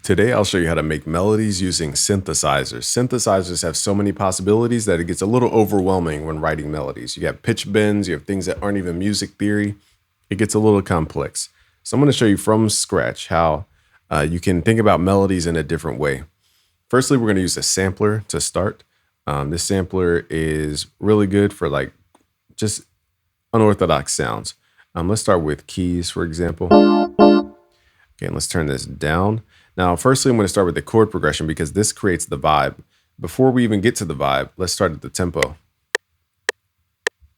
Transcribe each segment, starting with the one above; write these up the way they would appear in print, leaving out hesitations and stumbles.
Today, I'll show you how to make melodies using synthesizers. Synthesizers have so many possibilities that it gets a little overwhelming when writing melodies. You have pitch bends, you have things that aren't even music theory. It gets a little complex. So I'm going to show you from scratch how you can think about melodies in a different way. Firstly, we're going to use a sampler to start. This sampler is really good for like just unorthodox sounds. Let's start with keys, for example. Okay, and let's turn this down. Now, firstly, I'm going to start with the chord progression because this creates the vibe. Before we even get to the vibe, let's start at the tempo.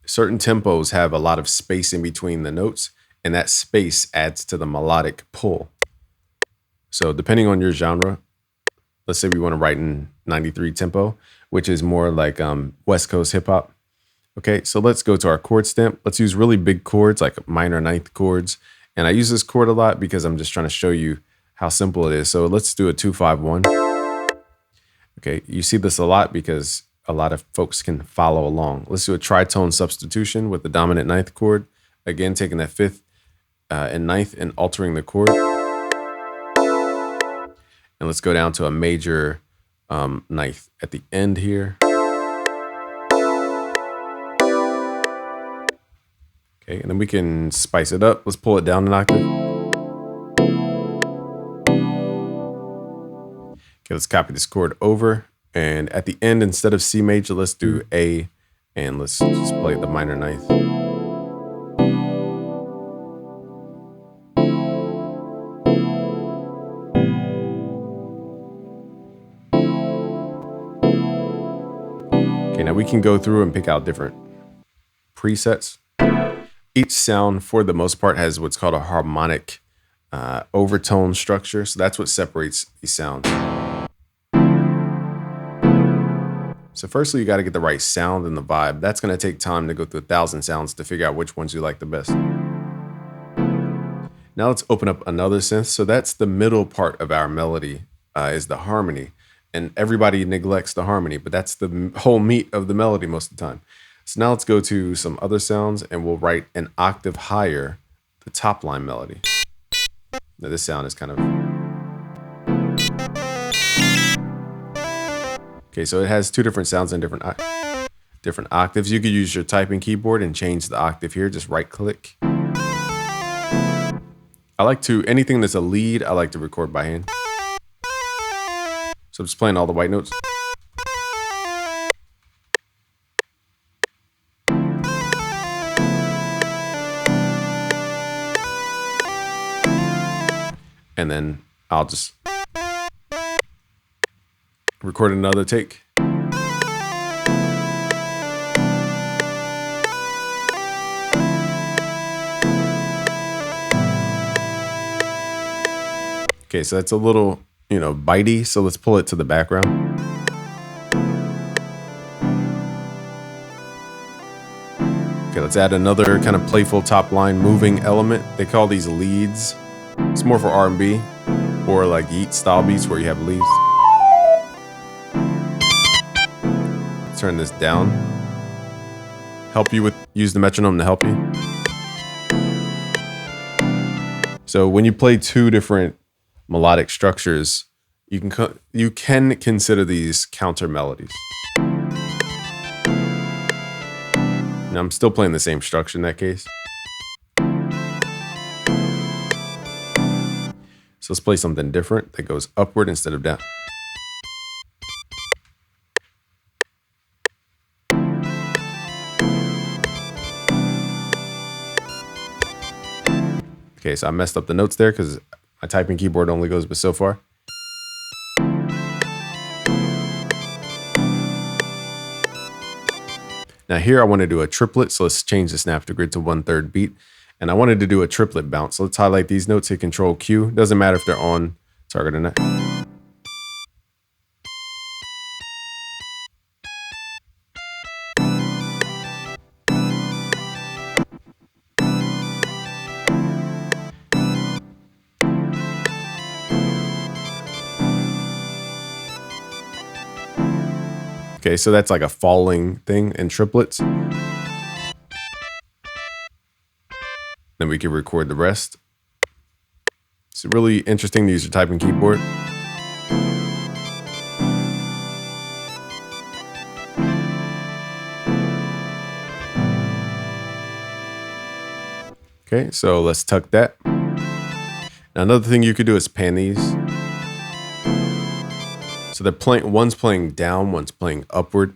Certain tempos have a lot of space in between the notes, and that space adds to the melodic pull. So depending on your genre, let's say we want to write in 93 tempo, which is more like West Coast hip hop. Okay, so let's go to our chord stamp. Let's use really big chords like minor ninth chords. And I use this chord a lot because I'm just trying to show you how simple it is. So let's do a 2-5-1. Okay, you see this a lot because a lot of folks can follow along. Let's do a tritone substitution with the dominant ninth chord. Again, taking that fifth and ninth and altering the chord. And let's go down to a major ninth at the end here. Okay, and then we can spice it up. Let's pull it down an octave. Okay, let's copy this chord over. And at the end, instead of C major, let's do A. And let's just play the minor ninth. Okay, now we can go through and pick out different presets. Each sound, for the most part, has what's called a harmonic overtone structure. So that's what separates these sounds. So firstly, you got to get the right sound and the vibe. That's going to take time to go through 1,000 sounds to figure out which ones you like the best. Now let's open up another synth. So that's the middle part of our melody is the harmony. And everybody neglects the harmony, but that's the whole meat of the melody most of the time. So now let's go to some other sounds and we'll write an octave higher the top line melody. Now this sound is kind of... Okay, so it has two different sounds and different octaves. You could use your typing keyboard and change the octave here. Just right click. I like to, anything that's a lead, I like to record by hand. So I'm just playing all the white notes. And then I'll just record another take. Okay, so that's a little, bitey. So let's pull it to the background. Okay, let's add another kind of playful top line moving element. They call these leads. It's more for R&B or like Yeet style beats where you have leads. Let's turn this down. Use the metronome to help you. So when you play two different melodic structures, you can consider these counter melodies. Now I'm still playing the same structure in that case. So let's play something different that goes upward instead of down. Okay, so I messed up the notes there because my typing keyboard only goes but so far. Now here I want to do a triplet, so let's change the snap to grid to 1/3 beat. And I wanted to do a triplet bounce. So let's highlight these notes, hit Control Q. Doesn't matter if they're on target or not. Okay, so that's like a falling thing in triplets. Then we can record the rest. It's really interesting to use your typing keyboard. Okay, so let's tuck that. Now another thing you could do is pan these. So they're playing, one's playing down, one's playing upward.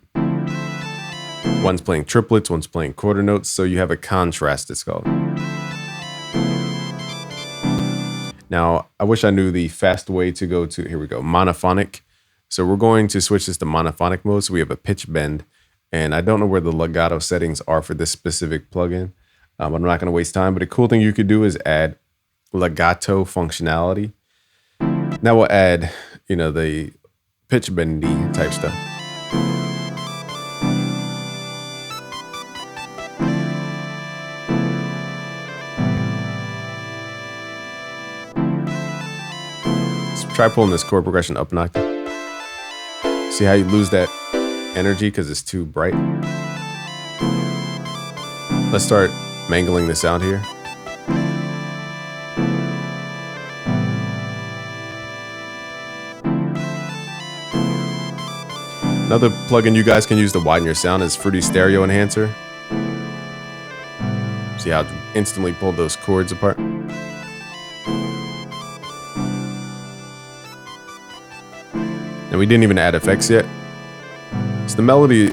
One's playing triplets, one's playing quarter notes. So you have a contrast, it's called. Now, I wish I knew the fast way to go to, here we go, monophonic. So we're going to switch this to monophonic mode. So we have a pitch bend. And I don't know where the legato settings are for this specific plugin. I'm not going to waste time, but a cool thing you could do is add legato functionality. Now we'll add, you know, the pitch bendy type stuff. Let's try pulling this chord progression up an octave. See how you lose that energy because it's too bright? Let's start mangling the sound here. Another plugin you guys can use to widen your sound is Fruity Stereo Enhancer. See how it instantly pulled those chords apart? And we didn't even add effects yet. So the melody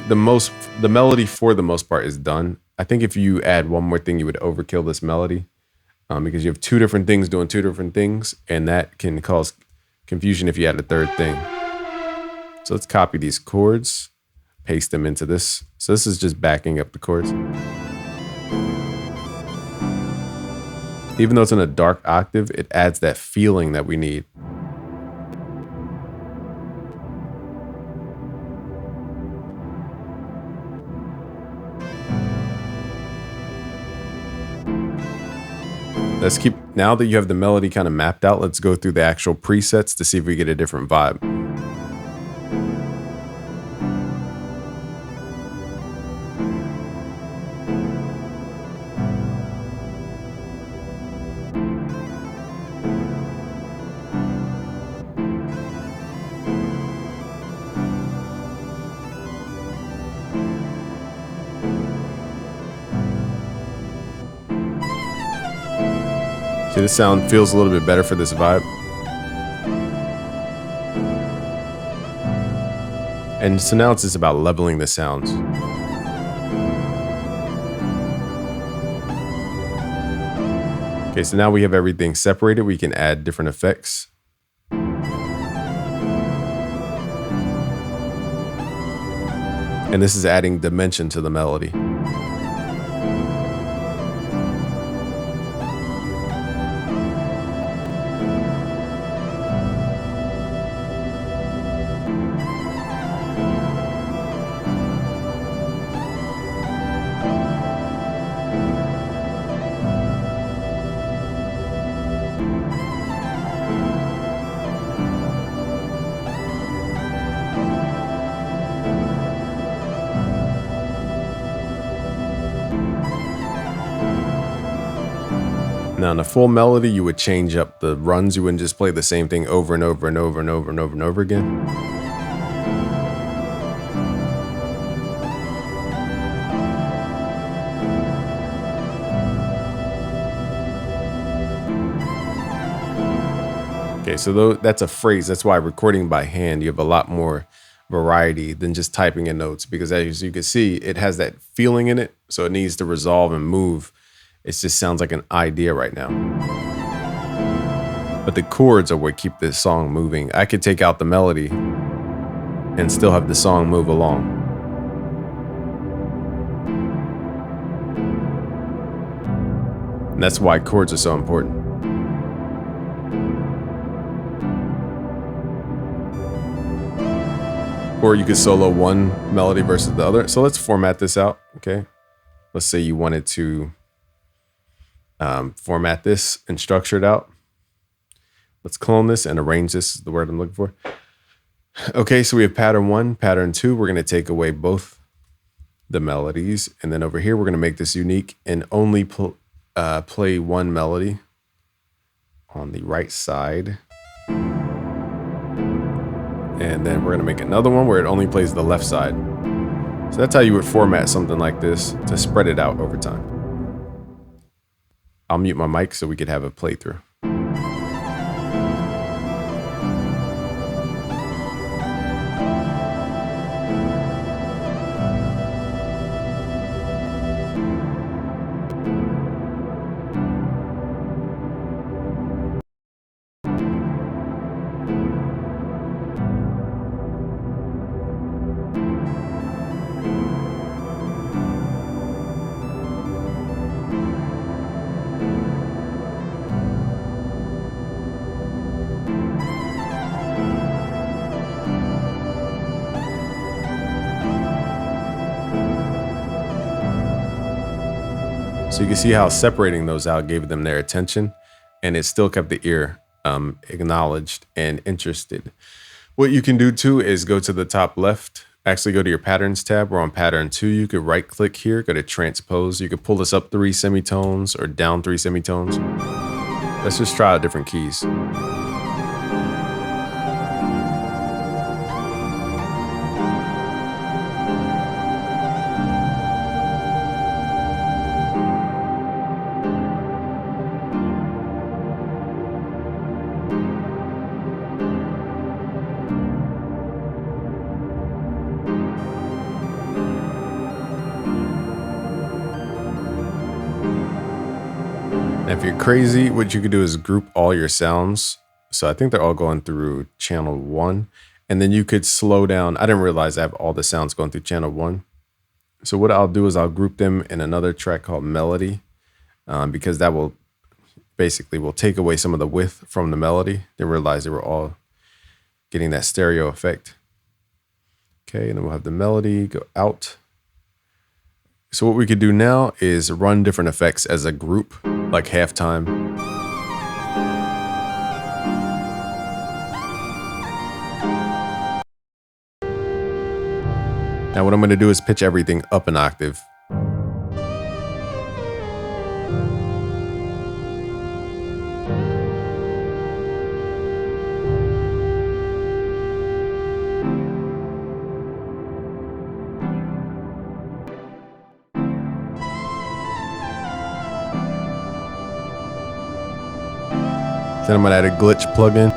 for the most part is done. I think if you add one more thing, you would overkill this melody because you have two different things doing two different things, and that can cause confusion if you add a third thing. So let's copy these chords, paste them into this. So this is just backing up the chords. Even though it's in a dark octave, it adds that feeling that we need. Let's keep, now that you have the melody kind of mapped out, let's go through the actual presets to see if we get a different vibe. See, this sound feels a little bit better for this vibe. And so now it's just about leveling the sounds. Okay, so now we have everything separated. We can add different effects. And this is adding dimension to the melody. Now in a full melody, you would change up the runs. You wouldn't just play the same thing over and over and over and over and over and over again. Okay, so that's a phrase. That's why recording by hand, you have a lot more variety than just typing in notes, because as you can see, it has that feeling in it. So it needs to resolve and move. It just sounds like an idea right now. But the chords are what keep this song moving. I could take out the melody and still have the song move along. And that's why chords are so important. Or you could solo one melody versus the other. So let's format this out, okay? Let's say you wanted to format this and structure it out. Let's clone this and arrange this is the word I'm looking for. Okay, so we have pattern 1, pattern 2. We're going to take away both the melodies. And then over here, we're going to make this unique and only play one melody on the right side. And then we're going to make another one where it only plays the left side. So that's how you would format something like this to spread it out over time. I'll mute my mic so we could have a playthrough. So you can see how separating those out gave them their attention, and it still kept the ear acknowledged and interested. What you can do too is go to the top left, actually go to your patterns tab. We're on pattern 2. You could right click here, go to transpose. You could pull this up 3 semitones or down 3 semitones. Let's just try out different keys. Now, if you're crazy, what you could do is group all your sounds. So I think they're all going through channel 1. And then you could slow down. I didn't realize I have all the sounds going through channel 1. So what I'll do is I'll group them in another track called Melody, because that will take away some of the width from the melody. Didn't realize they were all getting that stereo effect. Okay, and then we'll have the melody go out. So what we could do now is run different effects as a group, like halftime. Now what I'm going to do is pitch everything up an octave. Then I'm going to add a glitch plugin.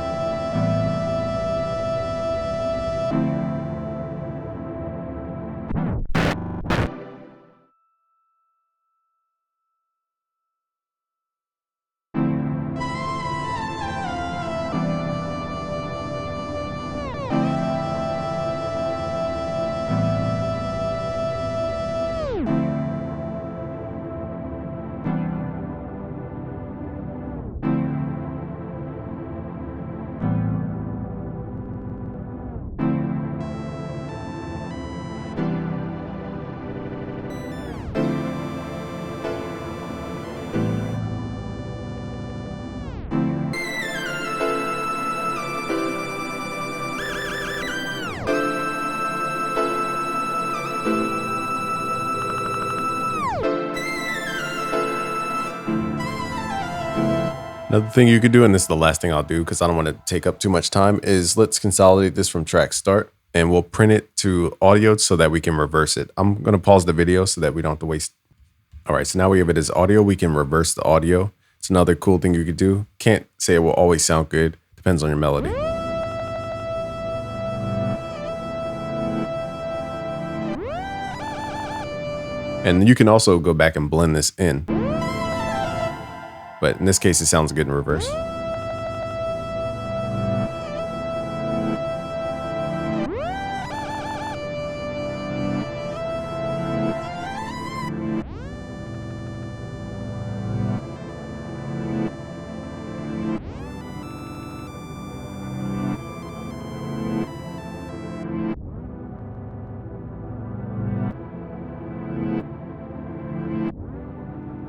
Another thing you could do, and this is the last thing I'll do because I don't want to take up too much time, is let's consolidate this from track start and we'll print it to audio so that we can reverse it. I'm going to pause the video so that we don't have to waste. All right, so now we have it as audio. We can reverse the audio. It's another cool thing you could do. Can't say it will always sound good. Depends on your melody. And you can also go back and blend this in. But in this case, it sounds good in reverse.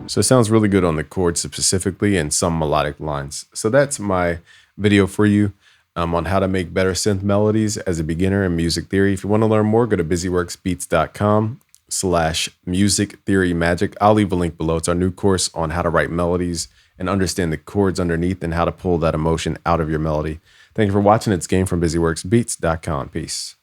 So it sounds really good on the chords specifically and some melodic lines. So that's my video for you on how to make better synth melodies as a beginner in music theory. If you want to learn more, go to busyworksbeats.com/music theory magic. I'll leave a link below. It's our new course on how to write melodies and understand the chords underneath and how to pull that emotion out of your melody. Thank you for watching. It's Game from busyworksbeats.com. Peace.